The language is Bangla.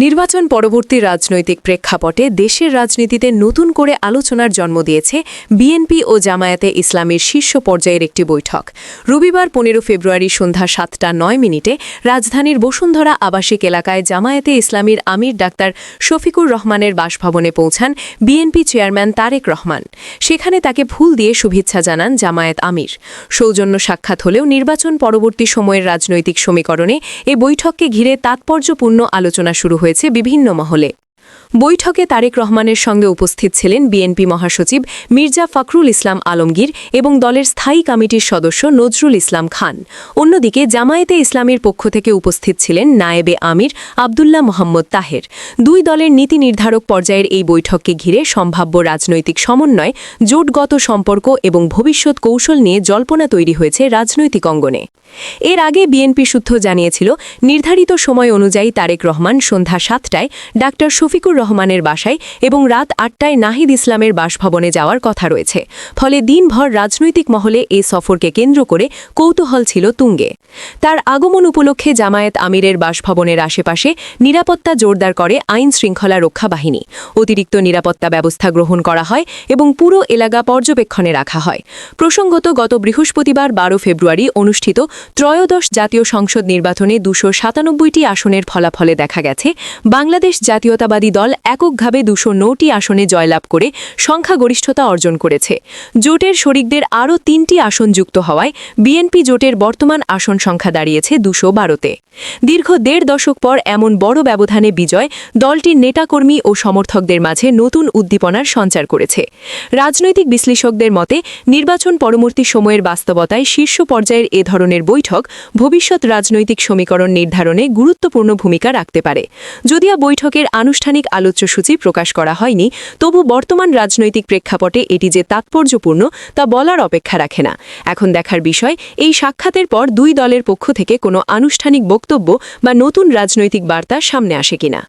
নির্বাচন পরবর্তী রাজনৈতিক প্রেক্ষাপটে দেশের রাজনীতিতে নতুন করে আলোচনার জন্ম দিয়েছে বিএনপি ও জামায়াতে ইসলামীর শীর্ষ পর্যায়ের একটি বৈঠক। রবিবার ১৫ ফেব্রুয়ারি সন্ধ্যা ৭টা ৯ রাজধানীর বসুন্ধরা আবাসিক এলাকায় জামায়াতে ইসলামীর আমির ডাক্তার শফিকুর রহমানের বাসভবনে পৌঁছান বিএনপি চেয়ারম্যান তারেক রহমান। সেখানে তাকে ফুল দিয়ে শুভেচ্ছা জানান জামায়াত আমির। সৌজন্য সাক্ষাৎ হলেও নির্বাচন পরবর্তী সময়ের রাজনৈতিক সমীকরণে এ বৈঠককে ঘিরে তাৎপর্যপূর্ণ আলোচনা শুরু হয়েছে বিভিন্ন মহলে। বৈঠকে তারেক রহমানের সঙ্গে উপস্থিত ছিলেন বিএনপি মহাসচিব মির্জা ফখরুল ইসলাম আলমগীর এবং দলের স্থায়ী কমিটির সদস্য নজরুল ইসলাম খান। অন্যদিকে জামায়াতে ইসলামীর পক্ষ থেকে উপস্থিত ছিলেন নায়েবে আমির আবদুল্লাহ মোহাম্মদ তাহের। দুই দলের নীতি নির্ধারক পর্যায়ের এই বৈঠককে ঘিরে সম্ভাব্য রাজনৈতিক সমন্বয়, জোটগত সম্পর্ক এবং ভবিষ্যৎ কৌশল নিয়ে জল্পনা তৈরি হয়েছে রাজনৈতিক অঙ্গনে। এর আগে বিএনপি সূত্র জানিয়েছিল, নির্ধারিত সময় অনুযায়ী তারেক রহমান সন্ধ্যা ৭টায় ডাক্তার শফিকুর রহমানের বাসায় এবং রাত ৮টায় নাহিদ ইসলামের বাসভবনে যাওয়ার কথা রয়েছে। ফলে দিনভর রাজনৈতিক মহলে এই সফরকে কেন্দ্র করে কৌতূহল ছিল তুঙ্গে। তার আগমন উপলক্ষে জামায়াত আমিরের বাসভবনের আশেপাশে নিরাপত্তা জোরদার করে আইন শৃঙ্খলা রক্ষা বাহিনী। অতিরিক্ত নিরাপত্তা ব্যবস্থা গ্রহণ করা হয় এবং পুরো এলাকা পর্যবেক্ষণে রাখা হয়। প্রসঙ্গত, গত বৃহস্পতিবার ১২ ফেব্রুয়ারি অনুষ্ঠিত ত্রয়োদশ জাতীয় সংসদ নির্বাচনে ২৯৭টি আসনের ফলাফলে দেখা গেছে, বাংলাদেশ জাতীয়তাবাদী দল এককভাবে ২০৯টি আসনে জয়লাভ করে সংখ্যাগরিষ্ঠতা অর্জন করেছে। জোটের শরিকদের আরও ৩টি আসন যুক্ত হওয়ায় বিএনপি জোটের বর্তমান আসন সংখ্যা দাঁড়িয়েছে ২১২-তে। দীর্ঘ দেড় দশক পর এমন বড় ব্যবধানে বিজয় দলটির নেতাকর্মী ও সমর্থকদের মাঝে নতুন উদ্দীপনার সঞ্চার করেছে। রাজনৈতিক বিশ্লেষকদের মতে, নির্বাচন পরবর্তী সময়ের বাস্তবতায় শীর্ষ পর্যায়ের এ ধরনের বৈঠক ভবিষ্যৎ রাজনৈতিক সমীকরণ নির্ধারণে গুরুত্বপূর্ণ ভূমিকা রাখতে পারে। যদিও বৈঠকের আনুষ্ঠানিক আলোচ্যসূচি প্রকাশ করা হয়নি, তবু বর্তমান রাজনৈতিক প্রেক্ষাপটে এটি যে তাৎপর্যপূর্ণ তা বলার অপেক্ষা রাখে না। এখন দেখার বিষয়, এই সাক্ষাতের পর দুই দলের পক্ষ থেকে কোনো আনুষ্ঠানিক বক্তব্য বা নতুন রাজনৈতিক বার্তা সামনে আসে কিনা।